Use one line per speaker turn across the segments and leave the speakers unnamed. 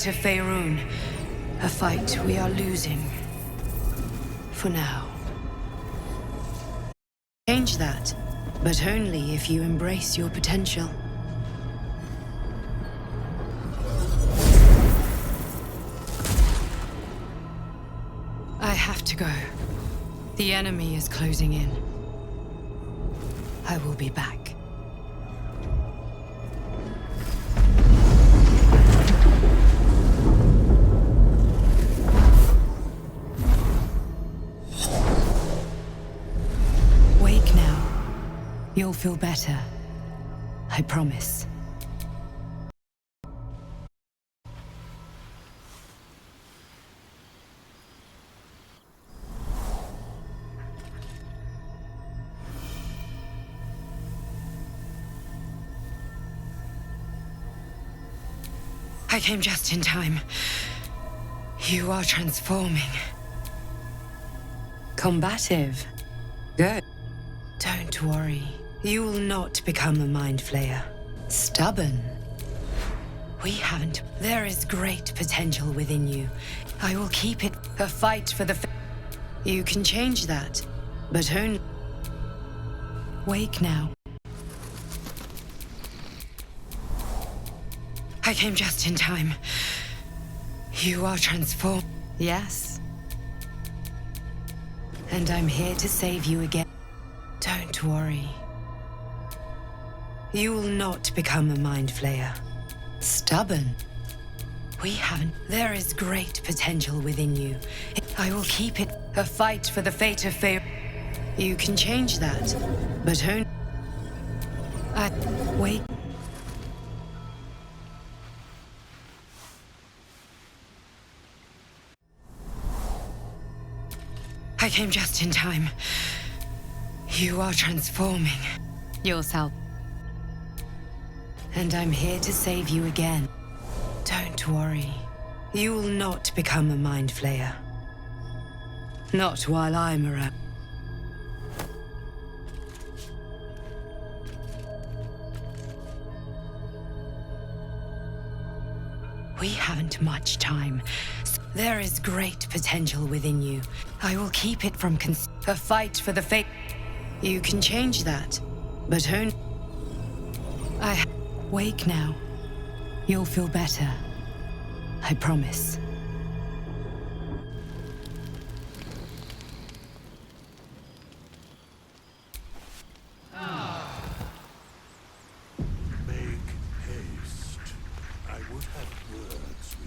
fate of Faerun. A fight we are losing. For now. Change that, but only if you embrace your potential. I have to go. The enemy is closing in. I will be back. Wake now. You'll feel better. I promise. I came just in time. You are transforming. Combative. Good. Don't worry. You will not become a mind flayer. Stubborn. We haven't. There is great potential within you. I will keep it. A fight for the... You can change that, but only... Wake now. I came just in time. You are transformed. Yes. And I'm here to save you again. Don't worry. You will not become a mind flayer. Stubborn. We haven't. There is great potential within you. I will keep it. A fight for the fate of Faerun. You can change that, but only... Wait. I came just in time. You are transforming yourself. And I'm here to save you again. Don't worry. You will not become a mind flayer. Not while I'm around. We haven't much time. There is great potential within you. I will keep it from a fight for the fate. You can change that, but only... Wake now. You'll feel better. I promise.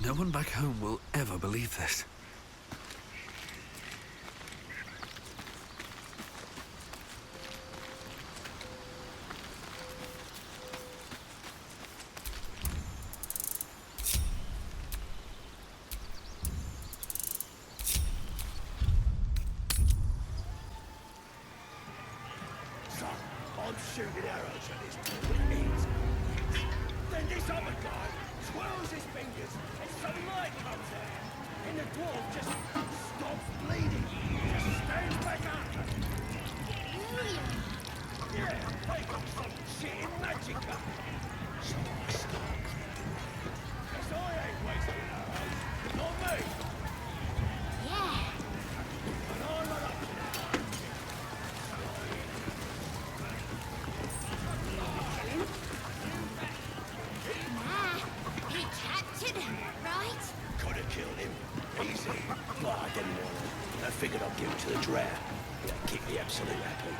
No one back home will ever believe this.
I'm shooting arrows at his head. Then this other guy twirls his fingers and some light comes out. And the dwarf just stops bleeding. Just stands back up. Yeah, they got some shit in magic up. So I start creeping. Cause I ain't wasting arrows. Not me.
Yeah.
And I'm not up to that.
He captured him, right?
Could have killed him. Easy. But I didn't want to. I figured I'd give him to the drow. Yeah, keep me absolutely happy.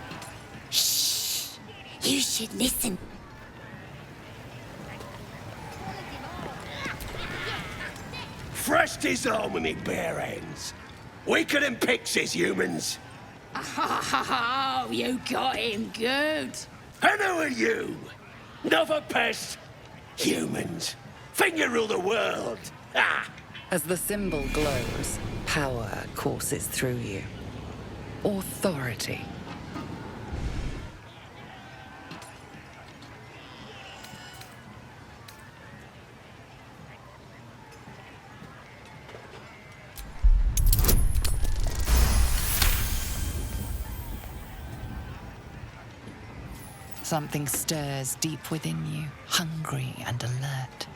Shh. You should listen.
Thrashed his arm with me bare hands. Weaker than pixies, humans.
Oh, you got him good.
And who are you? Another pest? Humans. Think you rule the world. Ah!
As the symbol glows, power courses through you. Authority. Something stirs deep within you, hungry and alert.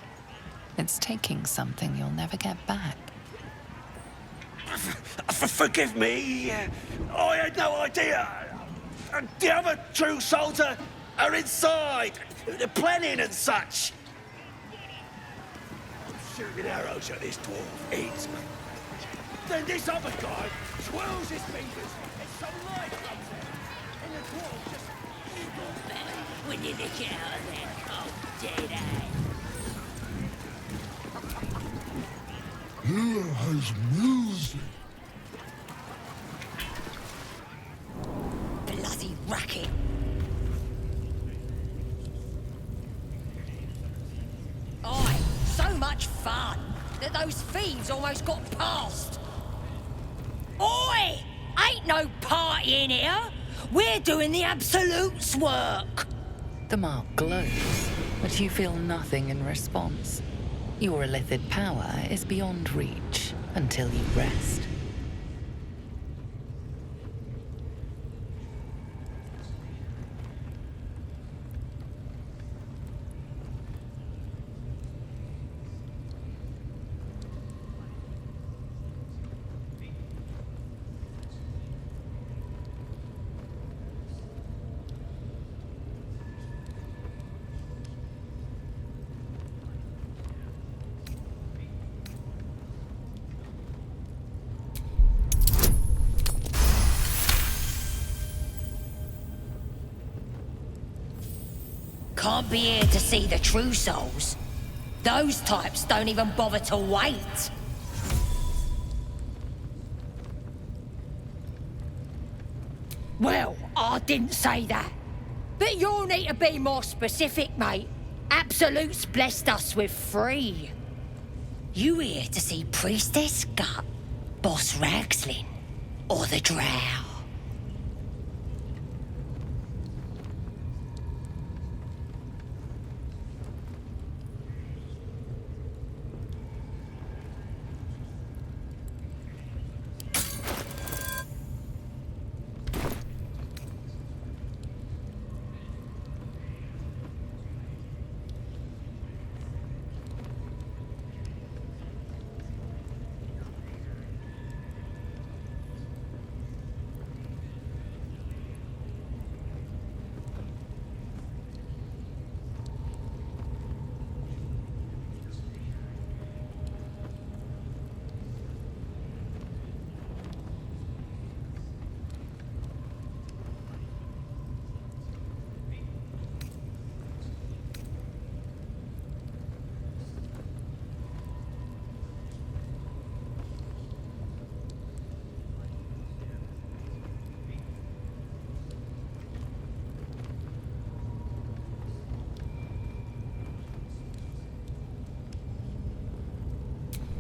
It's taking something you'll never get back.
Forgive me. I had no idea. The other true souls are inside. They're planning and such. I'm shooting arrows at this dwarf. Eats. Then this other guy twirls his fingers and some light comes out. And the dwarf just...
When you look out of that cold dead eye.
Here has music.
Bloody racket. Aye, so much fun that those thieves almost got past. Oi! Ain't no party in here. We're doing the Absolute's work.
The mark glows, but you feel nothing in response. Your illithid power is beyond reach until you rest.
Can't be here to see the true souls. Those types don't even bother to wait. Well, I didn't say that. But you'll need to be more specific, mate. Absolute's blessed us with 3. You here to see Priestess Gut, Boss Ragslin, or the Drow?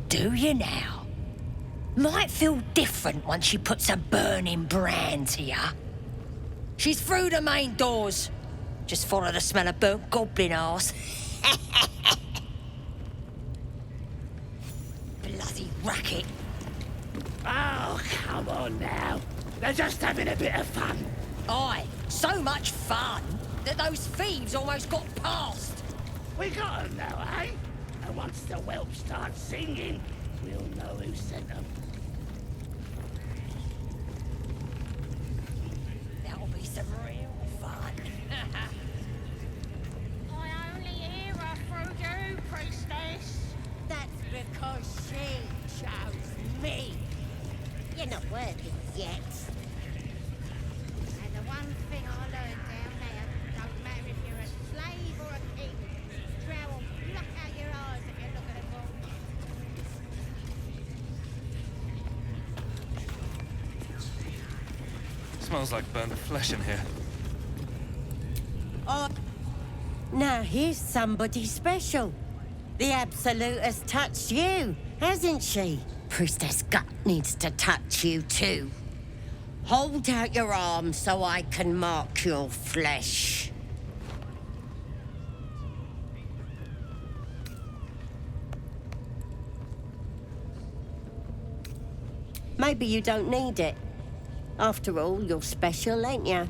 Do you now? Might feel different once she puts a burning brand to ya. She's through the main doors. Just follow the smell of burnt goblin arse. Bloody racket.
Oh, come on now. They're just having a bit of fun.
Aye, so much fun that those thieves almost got past.
We got 'em now, eh? And once the whelp starts singing, we'll know who sent them.
That'll be some real fun.
I only hear her through you, priestess.
That's because she chose me. You're not worthy yet.
And the one thing I learned down there, don't matter if you're a slave or a king, Drow will pluck out your eyes if you look at them wrong.
Smells like burnt flesh in here.
Oh, now here's somebody special. The Absolute has touched you, hasn't she? Priestess Gut needs to touch you too. Hold out your arm so I can mark your flesh. Maybe you don't need it. After all, you're special, ain't you?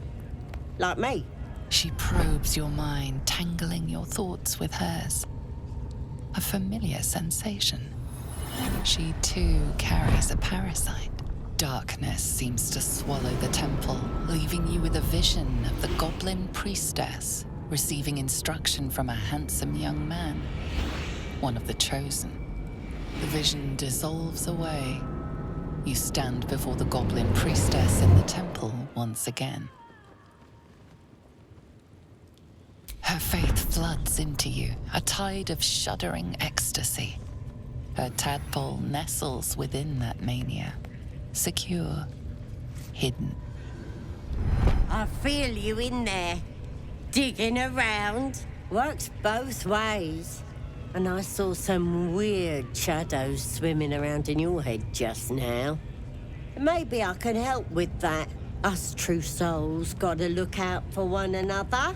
Like me.
She probes your mind, tangling your thoughts with hers. a familiar sensation. She too carries a parasite. Darkness seems to swallow the temple, leaving you with a vision of the goblin priestess receiving instruction from a handsome young man, one of the chosen. The vision dissolves away. You stand before the goblin priestess in the temple once again. Her faith floods into you, a tide of shuddering ecstasy. Her tadpole nestles within that mania, secure, hidden.
I feel you in there, digging around. Works both ways. And I saw some weird shadows swimming around in your head just now. Maybe I can help with that. Us true souls gotta look out for one another.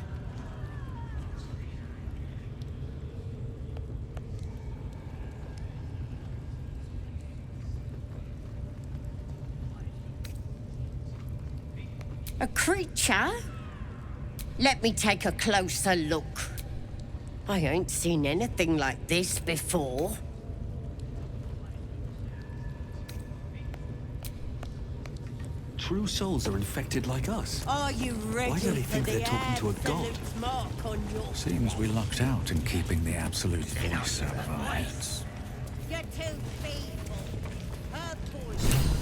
A creature? Let me take a closer look. I ain't seen anything like this before.
True souls are infected like us.
Are you ready
Why do they
for
think
the
they're talking to a god?
absolute mark on your...
Seems we lucked out in keeping the absolute voice out of our heads.
You're too feeble. Her voice.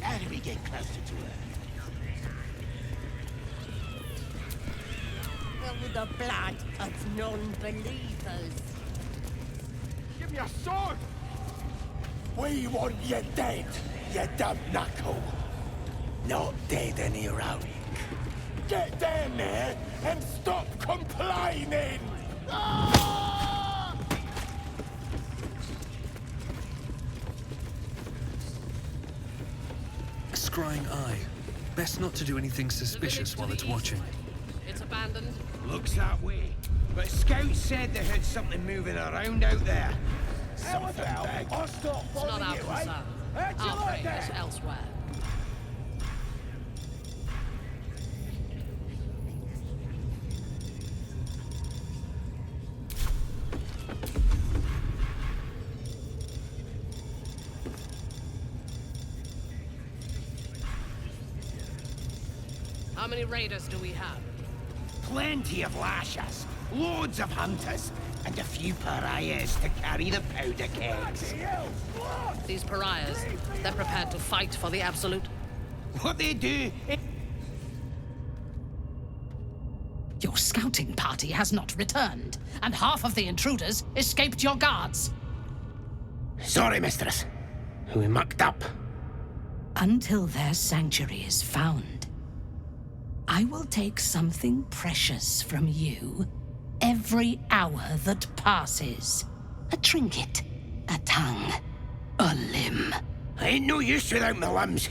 How do we get closer to her?
Fill the blood of non-believers.
Give me a sword! We want you dead, you dumb knuckle. Not dead and heroic. Get down there and stop complaining! Ah!
A scrying eye. Best not to do anything suspicious while it's watching.
It's abandoned.
Looks that way. But scouts said they heard something moving around out there. How about I stop
It's not
following
our
you,
concern.
eh? How'd you
Our
like
prey is
that?
elsewhere. How many raiders do we have?
Plenty of lashers, loads of hunters, and a few pariahs to carry the powder kegs.
These pariahs, they're prepared to fight for the Absolute.
What they do...
Your scouting party has not returned, and half of the intruders escaped your guards.
Sorry, mistress. We mucked up.
Until their sanctuary is found, I will take something precious from you every hour that passes. A trinket, a tongue, a limb.
Ain't no use without my limbs.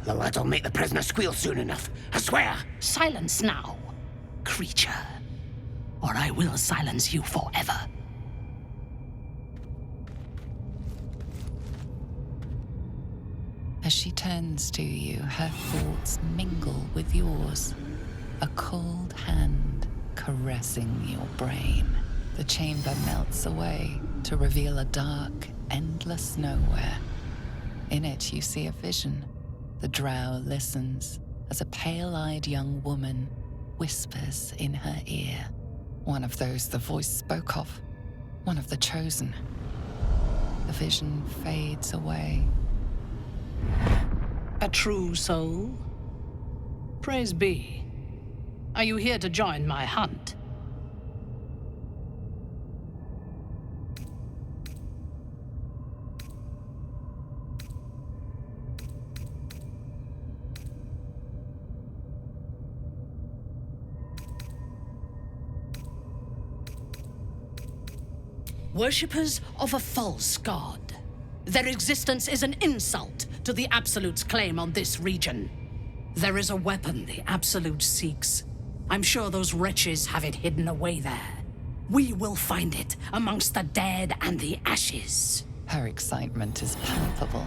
The lad'll make the prisoner squeal soon enough, I swear.
Silence now, creature, or I will silence you forever.
As she turns to you, her thoughts mingle with yours. A cold hand caressing your brain. The chamber melts away to reveal a dark, endless nowhere. In it, you see a vision. The drow listens as a pale-eyed young woman whispers in her ear. One of those the voice spoke of. One of the chosen. The vision fades away.
A true soul? Praise be. Are you here to join my hunt?
worshippers of a false god. Their existence is an insult to the Absolute's claim on this region. There is a weapon the Absolute seeks. I'm sure those wretches have it hidden away there. We will find it amongst the dead and the ashes.
Her excitement is palpable.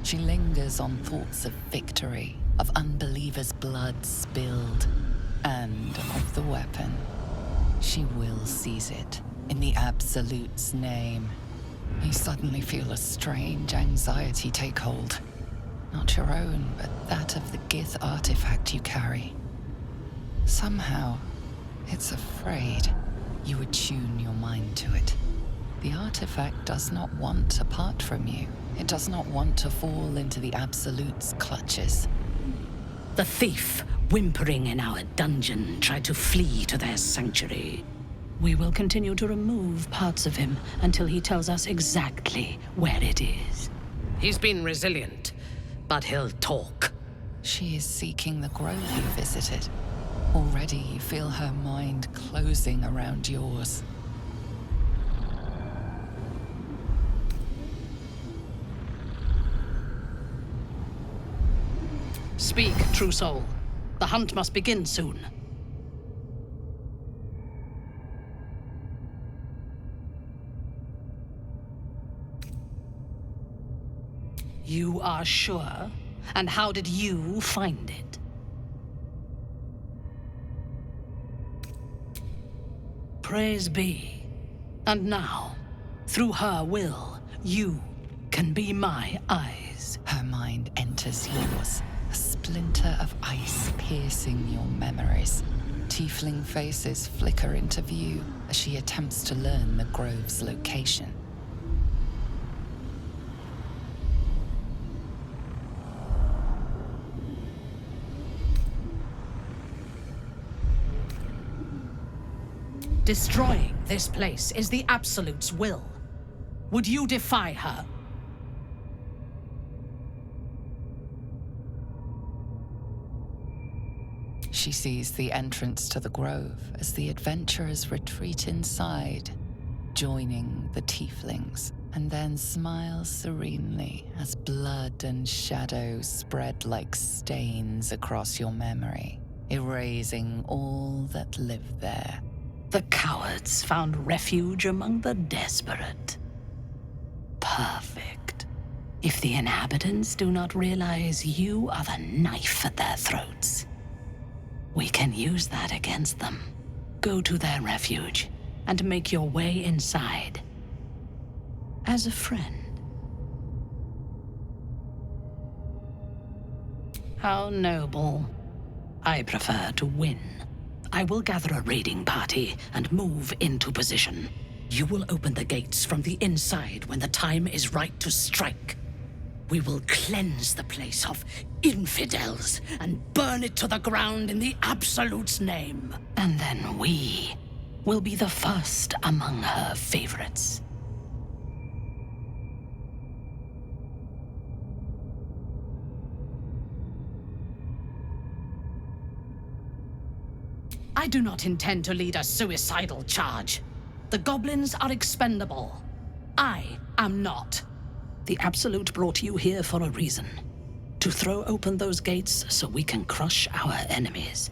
She lingers on thoughts of victory, of unbelievers' blood spilled, and of the weapon. She will seize it, in the Absolute's name. You suddenly feel a strange anxiety take hold. Not your own, but that of the Gith artifact you carry. Somehow, it's afraid. You attune your mind to it. The artifact does not want to part from you. It does not want to fall into the Absolute's clutches.
The thief, whimpering in our dungeon, tried to flee to their sanctuary. We will continue to remove parts of him until he tells us exactly where it is.
He's been resilient, but he'll talk.
She is seeking the grove you visited. Already you feel her mind closing around yours.
Speak, true soul. The hunt must begin soon. You are sure? And how did you find it? Praise be. And now, through her will, you can be my eyes.
Her mind enters yours, a splinter of ice piercing your memories. Tiefling faces flicker into view as she attempts to learn the grove's location.
Destroying this place is the Absolute's will. Would you defy her?
She sees the entrance to the grove as the adventurers retreat inside, joining the tieflings, and then smiles serenely as blood and shadows spread like stains across your memory, erasing all that lived there.
The cowards found refuge among the desperate. Perfect. If the inhabitants do not realize you are the knife at their throats, we can use that against them. Go to their refuge and make your way inside. As a friend. How noble. I prefer to win. I will gather a raiding party and move into position. You will open the gates from the inside when the time is right to strike. We will cleanse the place of infidels and burn it to the ground in the Absolute's name. And then we will be the first among her favorites.
I do not intend to lead a suicidal charge. The goblins are expendable. I am not.
The Absolute brought you here for a reason. To throw open those gates so we can crush our enemies.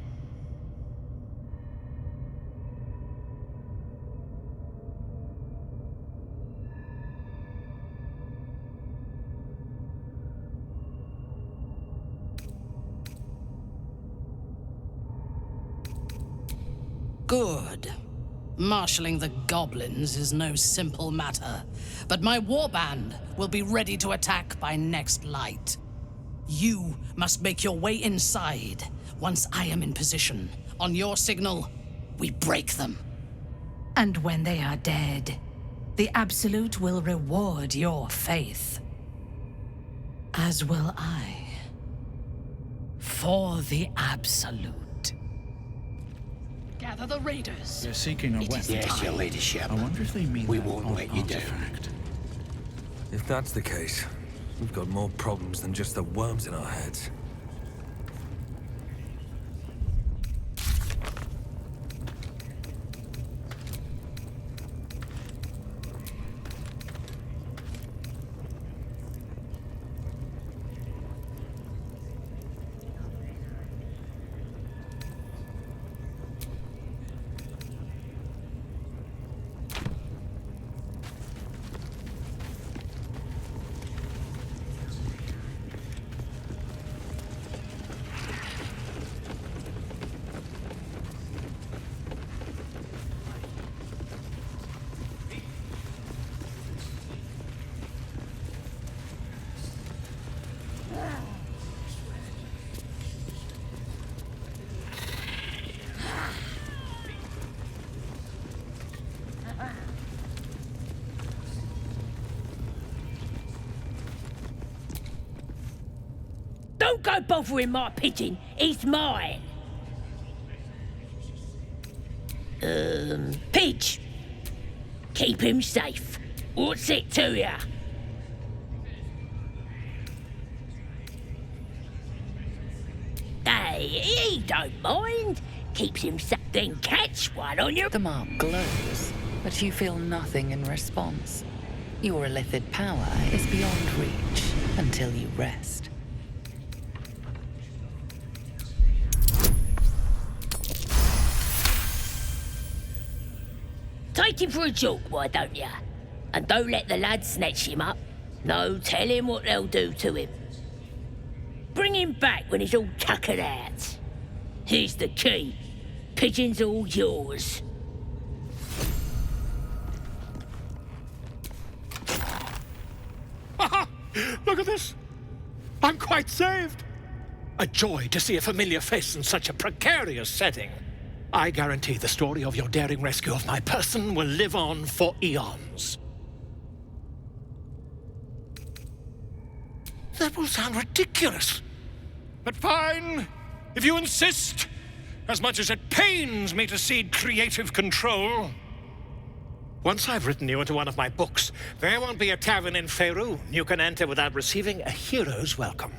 Good. Marshalling the goblins is no simple matter, but my warband will be ready to attack by next light. You must make your way inside. Once I am in position, on your signal, we break them.
And when they are dead, the Absolute will reward your faith. As will I. For the Absolute.
Gather the raiders.
They're seeking a weapon.
Yes, your leadership.
I wonder if they mean
We
that
won't
odd
let you down.
artifact.
If that's the case, we've got more problems than just the worms in our heads.
Don't go bothering my pigeon. He's mine. Pidge. Keep him safe. What's it to ya? Hey, he don't mind. Keeps him safe. Then catch one on your...
The mark glows, but you feel nothing in response. Your illithid power is beyond reach until you rest.
Take him for a joke, why don't ya? And don't let the lads snatch him up. No, tell him what they'll do to him. Bring him back when he's all tuckered out. Here's the key. Pigeon's all yours.
Look at this. I'm quite saved. A joy to see a familiar face in such a precarious setting. I guarantee the story of your daring rescue of my person will live on for eons. That will sound ridiculous. But fine, if you insist, as much as it pains me to cede creative control. Once I've written you into one of my books, there won't be a tavern in Faerun you can enter without receiving a hero's welcome.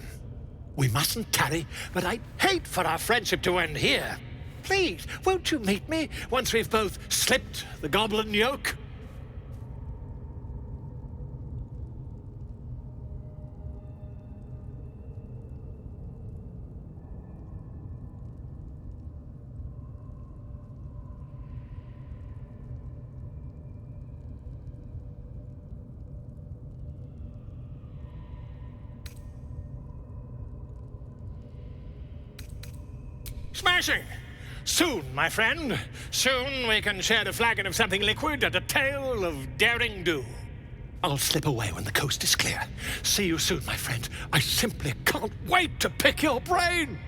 We mustn't tarry, but I'd hate for our friendship to end here. Please, won't you meet me once we've both slipped the goblin yoke? Smashing! Soon, my friend. Soon we can share a flagon of something liquid and a tale of daring do. I'll slip away when the coast is clear. See you soon, my friend. I simply can't wait to pick your brain!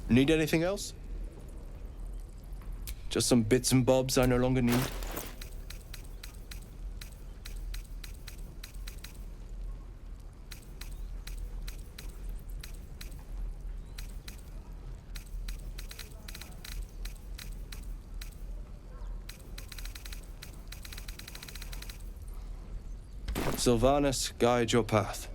Need anything else? Just some bits and bobs I no longer need? Sylvanus, guide your path.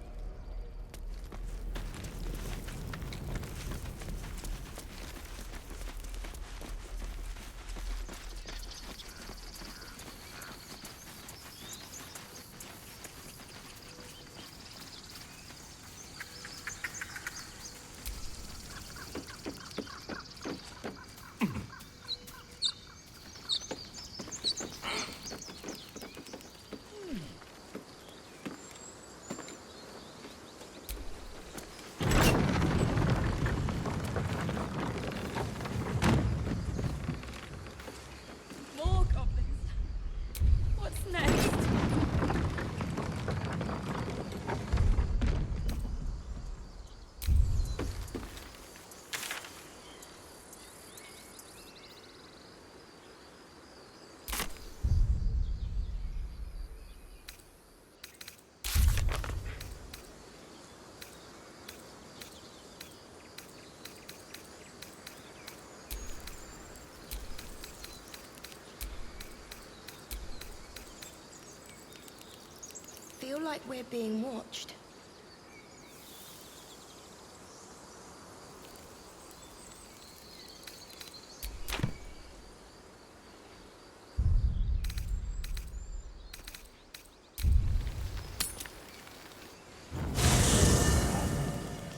feel like we're being watched.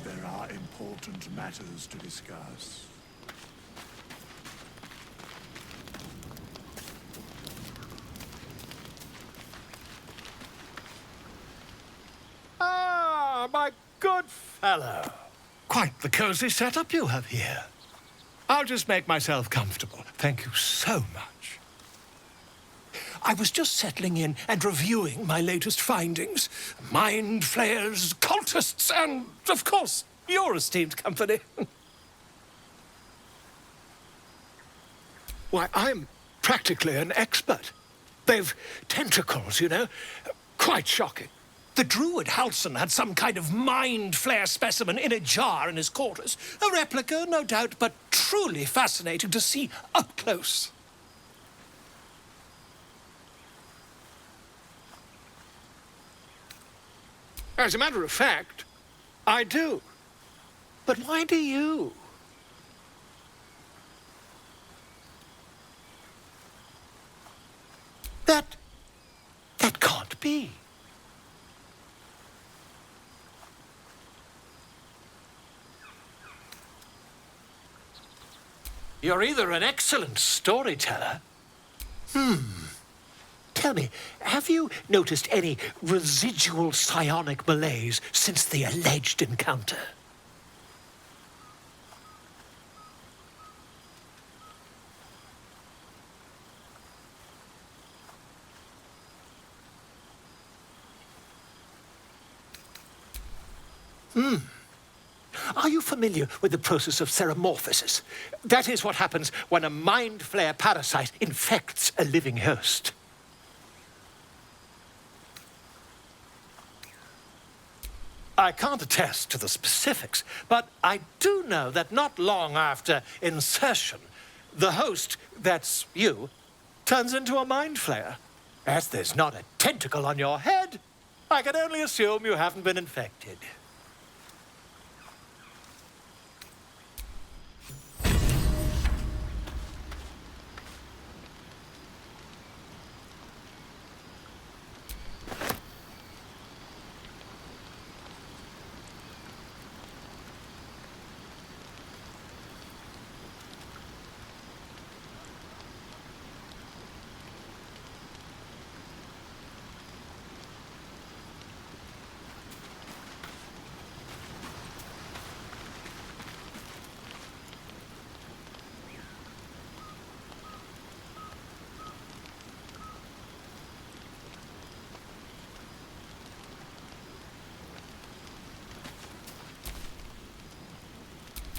There are important matters to discuss.
Ah, my good fellow. Quite the cozy setup you have here. I'll just make myself comfortable. Thank you so much. I was just settling in and reviewing my latest findings. Mind flayers, cultists, and, of course, your esteemed company. Why, I'm practically an expert. They've tentacles, you know. Quite shocking. The druid Halson had some kind of mind flare specimen in a jar in his quarters. A replica, no doubt, but truly fascinating to see up close. As a matter of fact, I do. But why do you? That can't be. You're either an excellent storyteller. Tell me, have you noticed any residual psionic malaise since the alleged encounter? Are you familiar with the process of ceremorphosis? That is what happens when a mind flare parasite infects a living host. I can't attest to the specifics, but I do know that not long after insertion, the host, that's you, turns into a mind flayer. As there's not a tentacle on your head, I can only assume you haven't been infected.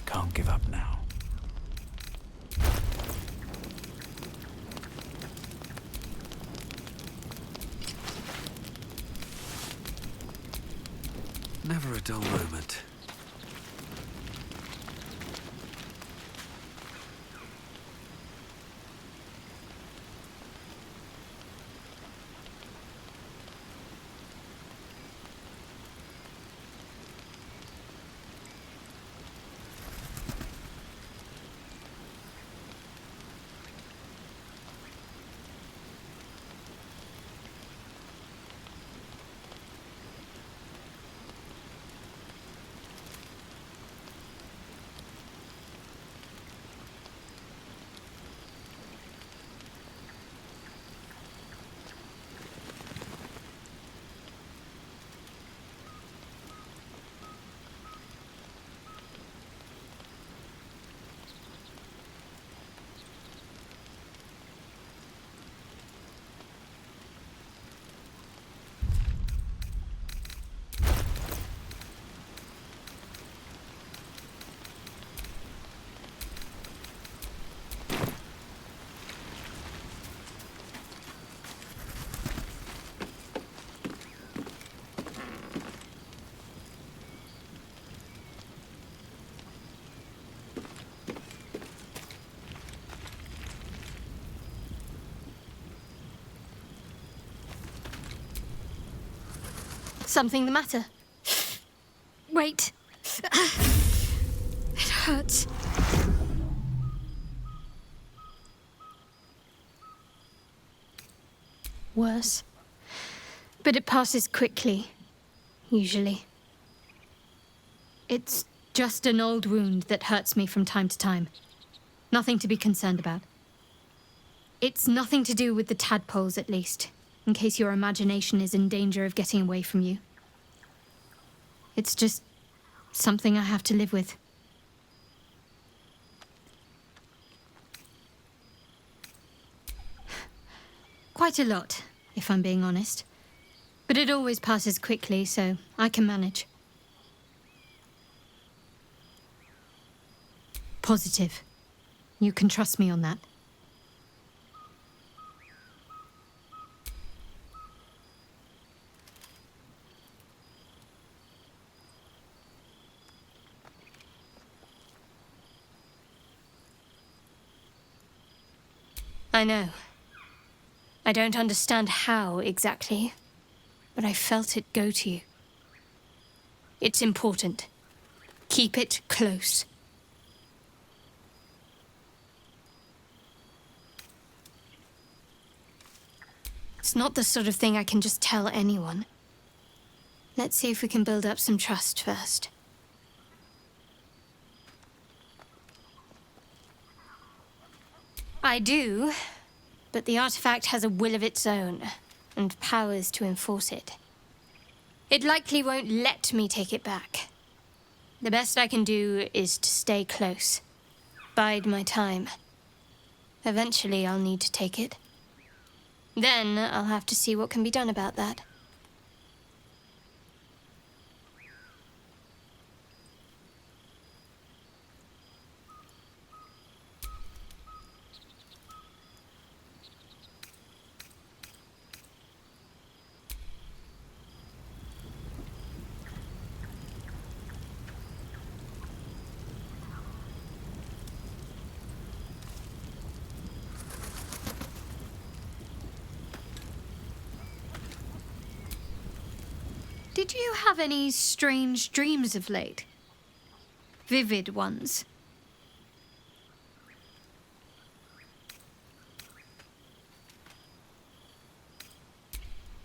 Can't give up now.
Never a dull moment.
Something the matter? Wait. It hurts. Worse. But it passes quickly, usually. It's just an old wound that hurts me from time to time. Nothing to be concerned about. It's nothing to do with the tadpoles, at least, in case your imagination is in danger of getting away from you. It's just something I have to live with. Quite a lot, if I'm being honest. But it always passes quickly, so I can manage. Positive. You can trust me on that. I know. I don't understand how exactly, but I felt it go to you. It's important. Keep it close. It's not the sort of thing I can just tell anyone. Let's see if we can build up some trust first. I do, but the artifact has a will of its own, and powers to enforce it. It likely won't let me take it back. The best I can do is to stay close. Bide my time. Eventually I'll need to take it. Then I'll have to see what can be done about that. Did you have any strange dreams of late? Vivid ones?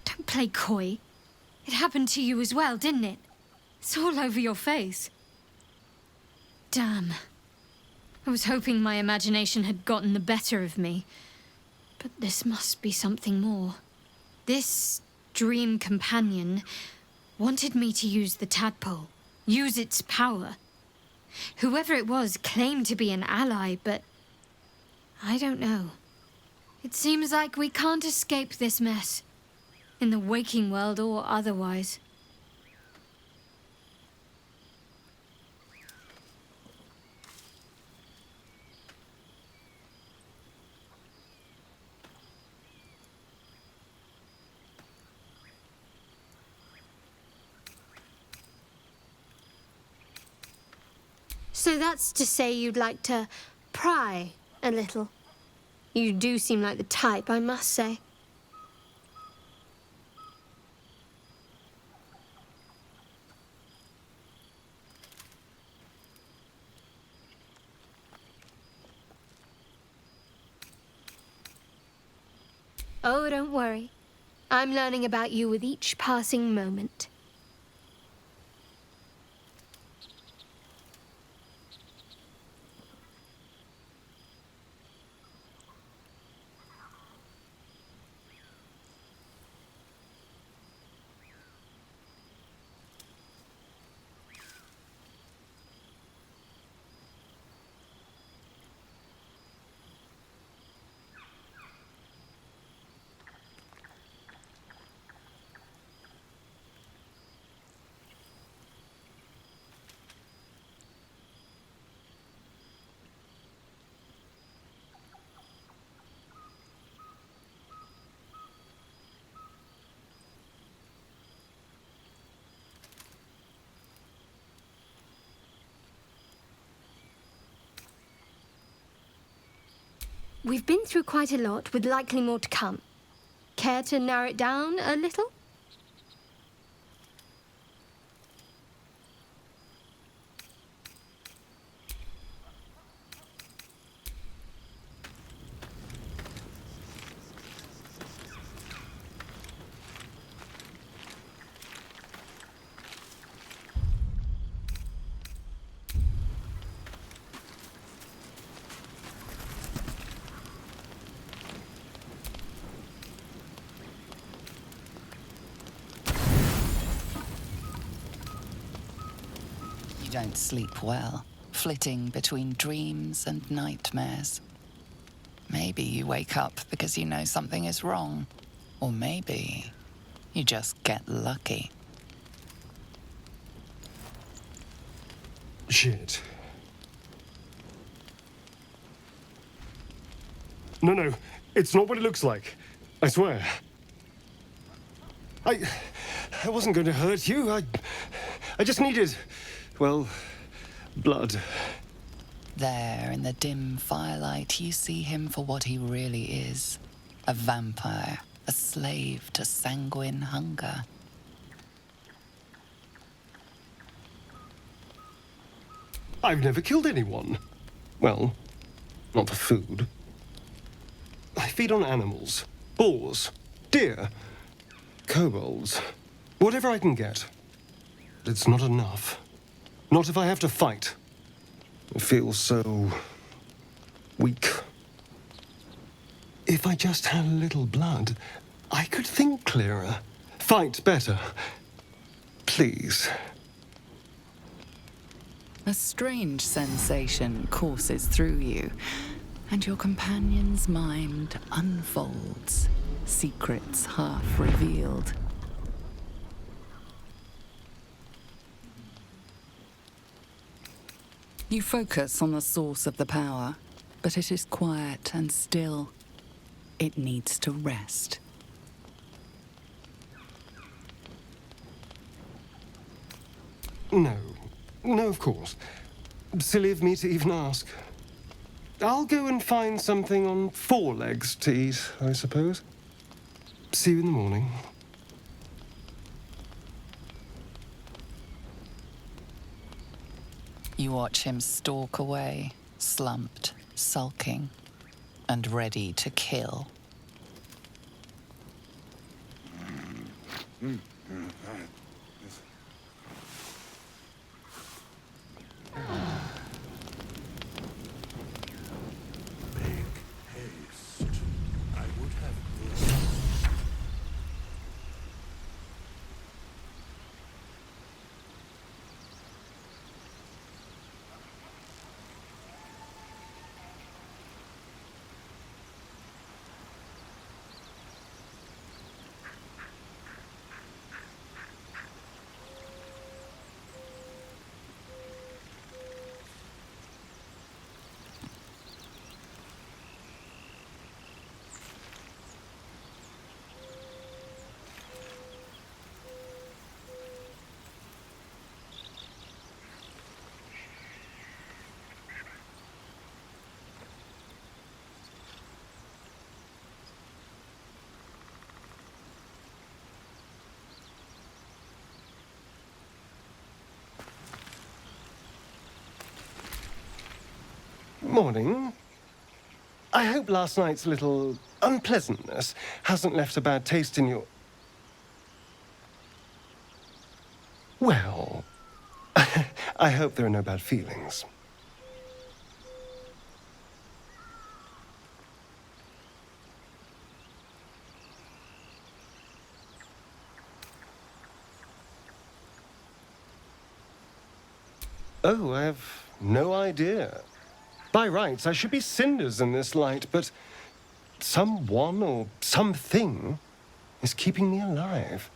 Don't play coy. It happened to you as well, didn't it? It's all over your face. Damn. I was hoping my imagination had gotten the better of me. But this must be something more. This dream companion wanted me to use the tadpole, use its power. Whoever it was claimed to be an ally, but I don't know. It seems like we can't escape this mess, in the waking world or otherwise. So that's to say you'd like to pry a little. You do seem like the type, I must say. Oh, don't worry. I'm learning about you with each passing moment. We've been through quite a lot, with likely more to come. Care to narrow it down a little?
You don't sleep well, flitting between dreams and nightmares. Maybe you wake up because you know something is wrong. Or maybe you just get lucky.
Shit. No, it's not what it looks like. I swear. I wasn't going to hurt you. I just needed, well, blood.
There, in the dim firelight, you see him for what he really is. A vampire, a slave to sanguine hunger.
I've never killed anyone. Well, not for food. I feed on animals. Boars. Deer. Kobolds. Whatever I can get. But it's not enough. Not if I have to fight. I feel so weak. If I just had a little blood, I could think clearer, fight better. Please.
A strange sensation courses through you, and your companion's mind unfolds, secrets half revealed. You focus on the source of the power, but it is quiet and still. It needs to rest.
No, of course. Silly of me to even ask. I'll go and find something on 4 legs to eat, I suppose. See you in the morning.
You watch him stalk away, slumped, sulking, and ready to kill.
I would have this.
Morning. I hope last night's little unpleasantness hasn't left a bad taste in your... Well, I hope there are no bad feelings. Oh, I have no idea. By rights, I should be cinders in this light, but someone or something is keeping me alive.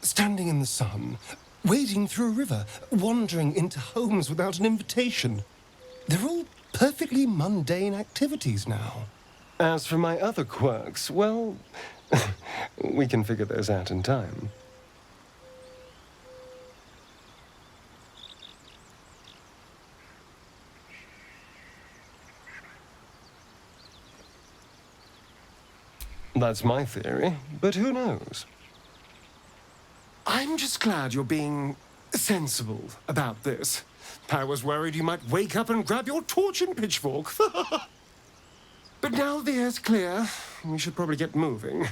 Standing in the sun, wading through a river, wandering into homes without an invitation. They're all perfectly mundane activities now. As for my other quirks, well, we can figure those out in time. That's my theory, but who knows? I'm just glad you're being sensible about this. I was worried you might wake up and grab your torch and pitchfork. But now the air's clear, we should probably get moving.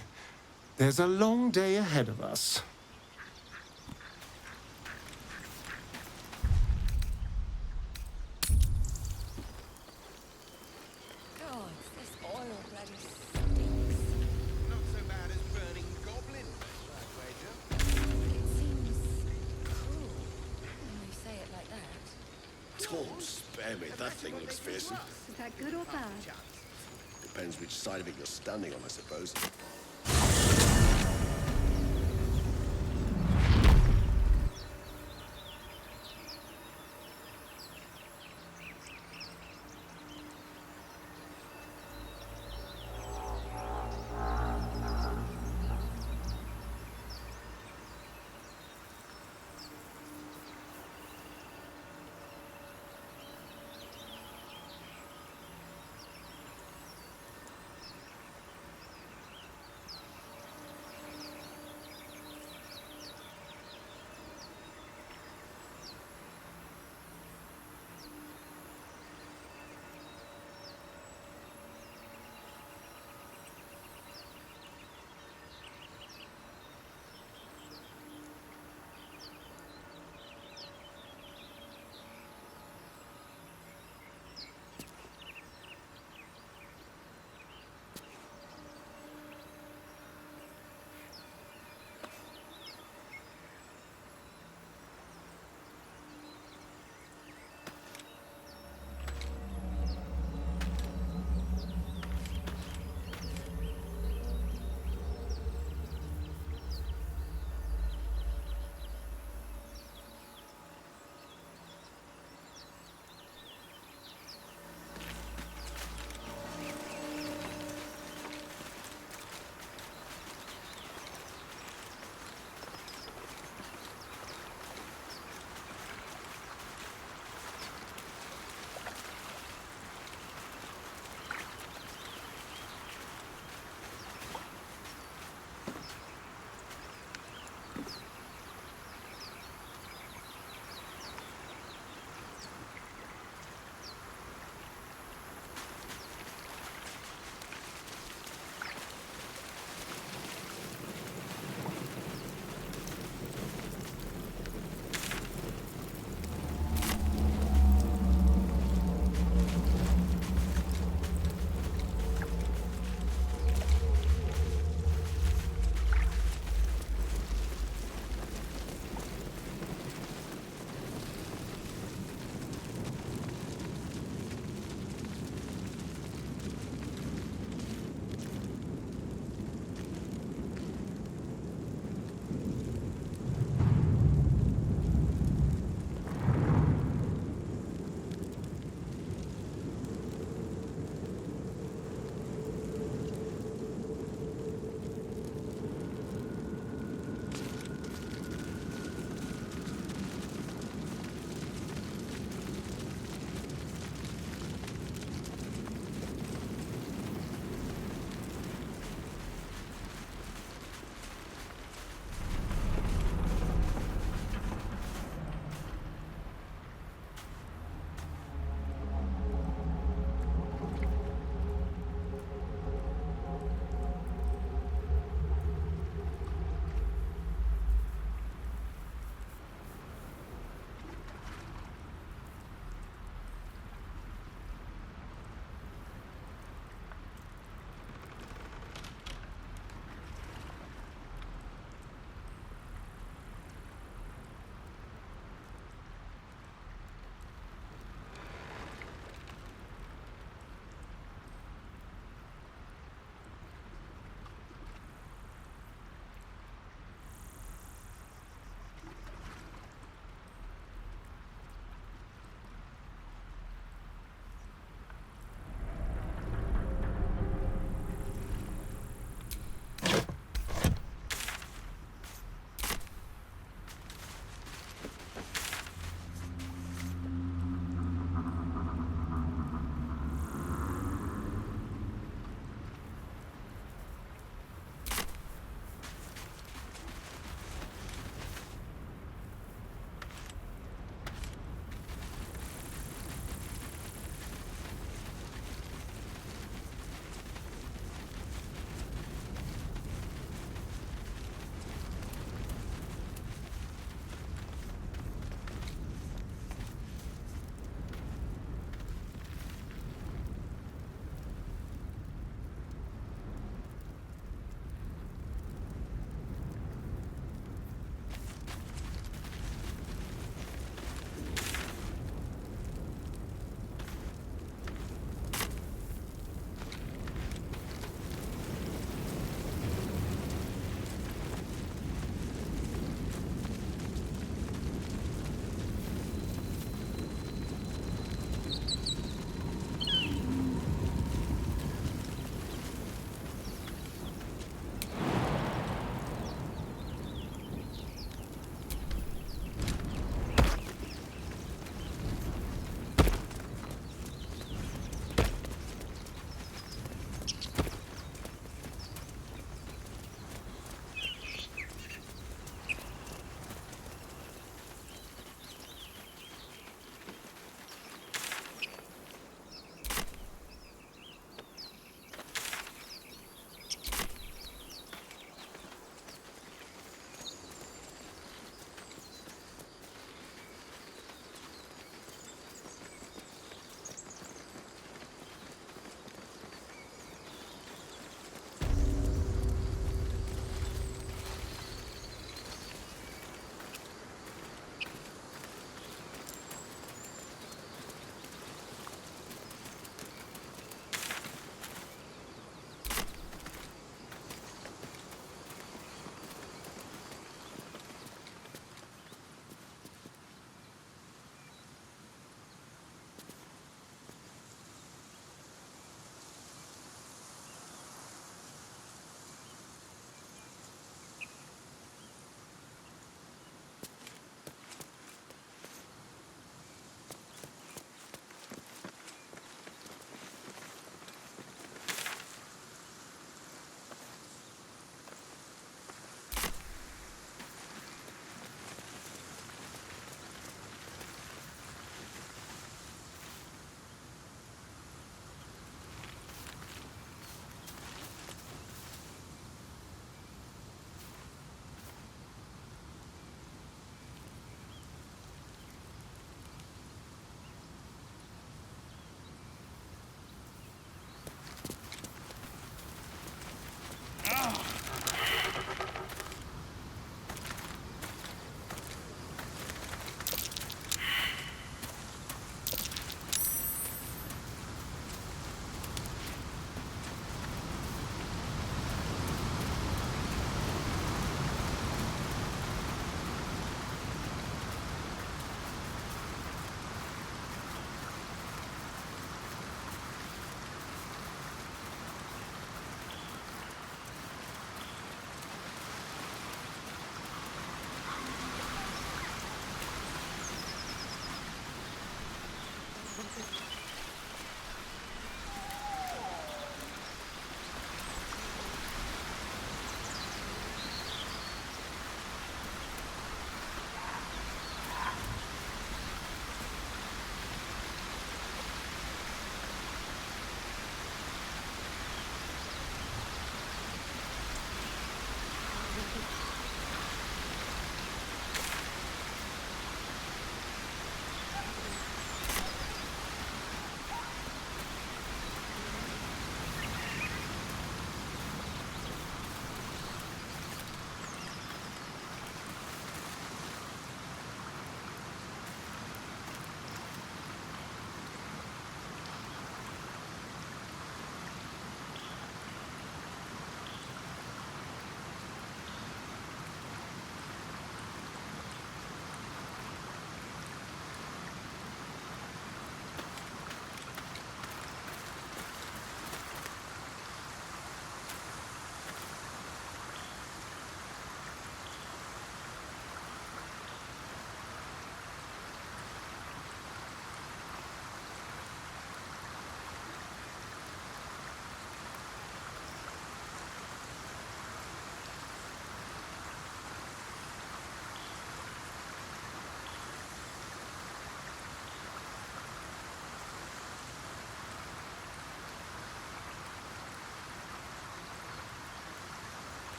There's a long day ahead of us.
When you say it like that. Oh, spare me. That thing looks fearsome.
Is that good or bad?
Depends which side of it you're standing on, I suppose.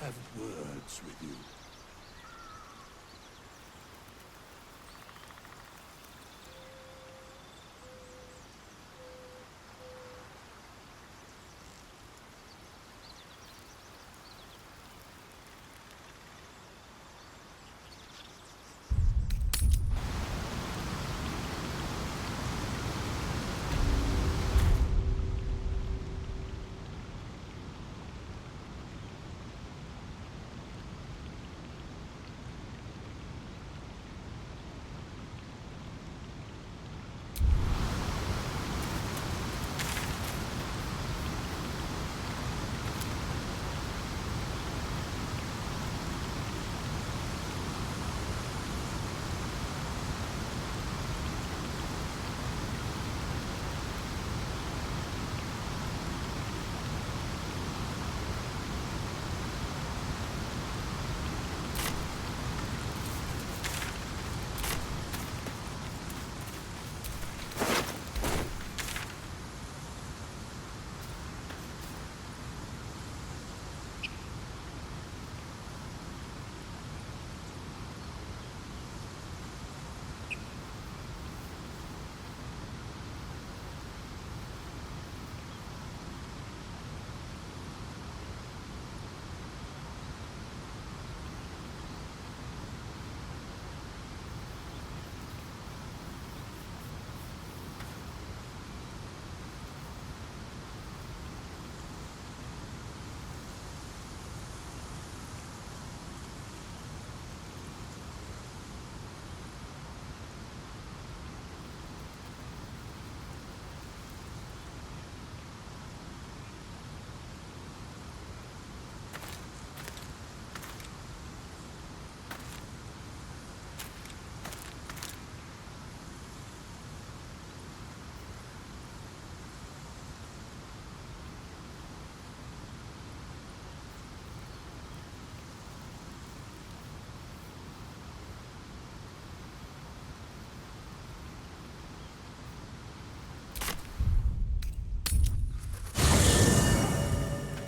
have words with you.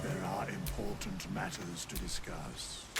There are important matters to discuss.